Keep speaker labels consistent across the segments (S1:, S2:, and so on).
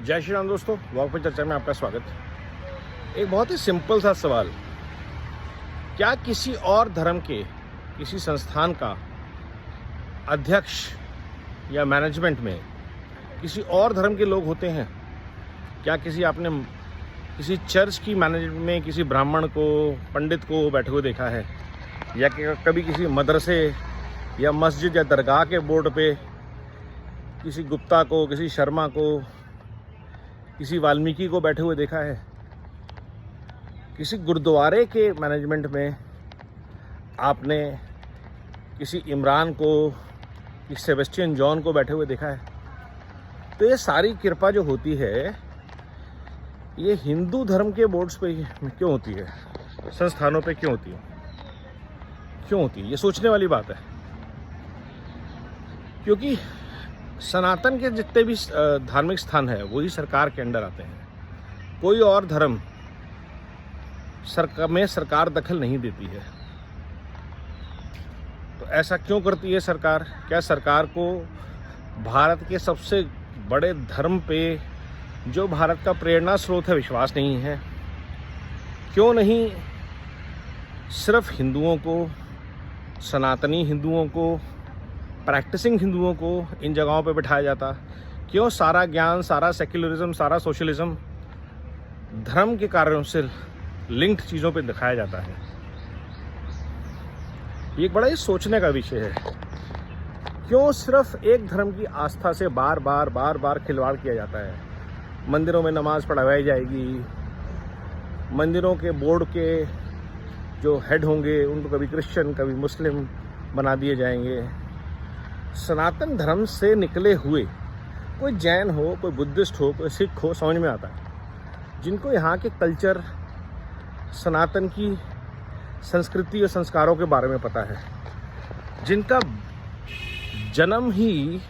S1: जय श्री राम दोस्तों, वॉक पे चर्चा में आपका स्वागत। एक बहुत ही सिंपल सा सवाल, क्या किसी और धर्म के किसी संस्थान का अध्यक्ष या मैनेजमेंट में किसी और धर्म के लोग होते हैं? क्या आपने किसी चर्च की मैनेजमेंट में किसी ब्राह्मण को, पंडित को बैठे हुए देखा है? या कभी किसी मदरसे या मस्जिद या दरगाह के बोर्ड पे किसी गुप्ता को, किसी शर्मा को, किसी वाल्मीकि को बैठे हुए देखा है? किसी गुरुद्वारे के मैनेजमेंट में आपने किसी इमरान को, किसी सेबेस्टियन जॉन को बैठे हुए देखा है? तो ये सारी कृपा जो होती है, ये हिंदू धर्म के बोर्ड्स पे क्यों होती है, संस्थानों पे क्यों होती है? ये सोचने वाली बात है। क्योंकि सनातन के जितने भी धार्मिक स्थान है वही सरकार के अंडर आते हैं। कोई और धर्म में सरकार दखल नहीं देती है। तो ऐसा क्यों करती है सरकार? क्या सरकार को भारत के सबसे बड़े धर्म पे, जो भारत का प्रेरणा स्रोत है, विश्वास नहीं है? क्यों नहीं सिर्फ हिंदुओं को, सनातनी हिंदुओं को, प्रैक्टिसिंग हिंदुओं को इन जगहों पे बिठाया जाता? क्यों सारा ज्ञान, सारा सेक्युलरिज्म, सारा सोशलिज्म धर्म के कार्यों से लिंक्ड चीज़ों पे दिखाया जाता है? ये एक बड़ा ही सोचने का विषय है। क्यों सिर्फ एक धर्म की आस्था से बार बार खिलवाड़ किया जाता है? मंदिरों में नमाज पढ़ाई जाएगी, मंदिरों के बोर्ड के जो हेड होंगे उनको कभी क्रिश्चियन, कभी मुस्लिम बना दिए जाएंगे। सनातन धर्म से निकले हुए कोई जैन हो, कोई बुद्धिस्ट हो, कोई सिख हो, समझ में आता है। जिनको यहाँ के कल्चर, सनातन की संस्कृति और संस्कारों के बारे में पता है, जिनका जन्म ही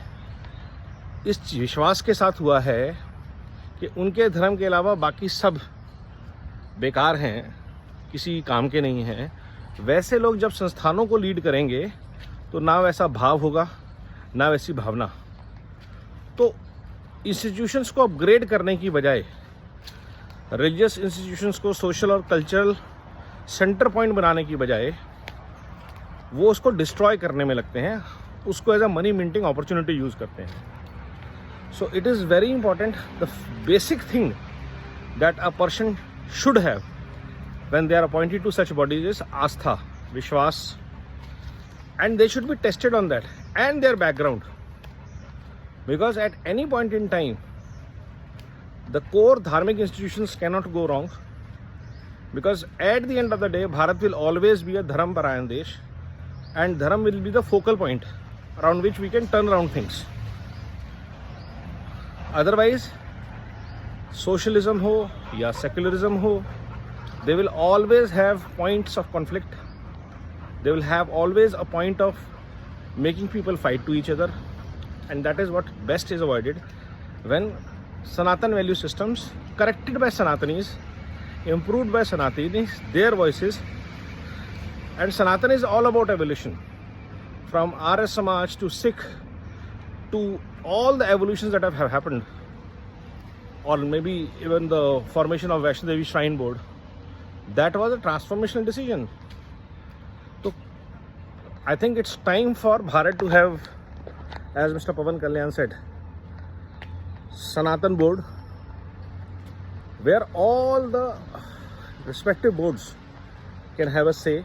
S1: इस विश्वास के साथ हुआ है कि उनके धर्म के अलावा बाकी सब बेकार हैं, किसी काम के नहीं हैं, वैसे लोग जब संस्थानों को लीड करेंगे तो ना वैसा भाव होगा, ना वैसी भावना। तो इंस्टीट्यूशंस को अपग्रेड करने की बजाय, रिलीजियस इंस्टीट्यूशंस को सोशल और कल्चरल सेंटर पॉइंट बनाने की बजाय, वो उसको डिस्ट्रॉय करने में लगते हैं, उसको as a money minting opportunity use करते हैं। So it is very important, the basic thing that a person should have when they are appointed to such bodies is astha, vishwas, and they should be tested on that and their background, because at any point in time the core dharmic institutions cannot go wrong, because at the end of the day Bharat will always be a dharam parayan desh, and dharam will be the focal point around which we can turn around things. Otherwise socialism ho ya secularism ho, they will always have points of conflict. They will have always a point of making people fight to each other, and that is what best is avoided when Sanatan value systems, corrected by Sanatanis, improved by Sanatanis, their voices. And Sanatan is all about evolution, from Arya Samaj to Sikh to all the evolutions that have happened, or maybe even the formation of Vaishno Devi Shrine Board. That was a transformational decision. So I think it's time for Bharat to have, as Mr. Pavan Kalyan said, Sanatan board, where all the respective boards can have a say,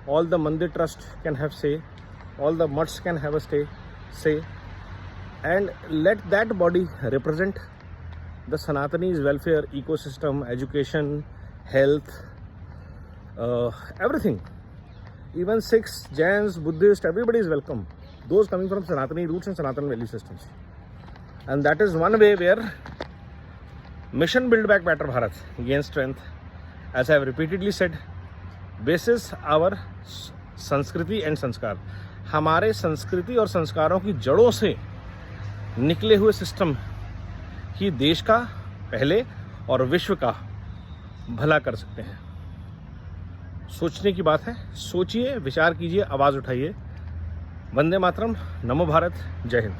S1: all the Mandir trust can have say, all the mutts can have a say, and let that body represent the Sanatanis welfare ecosystem, education, health, everything. Even Sikhs, Jains, Buddhists, everybody is welcome. Those coming from Sanatani roots and Sanatan value systems. And that is one way where mission Build Back Better Bharat gains strength. As I have repeatedly said, basis our संस्कृति and संस्कार, हमारे संस्कृति और संस्कारों की जड़ों से निकले हुए सिस्टम ही देश का पहले और विश्व का भला कर सकते हैं। सोचने की बात है, सोचिए, विचार कीजिए, आवाज़ उठाइए। वंदे मातरम, नमो भारत, जय हिंद।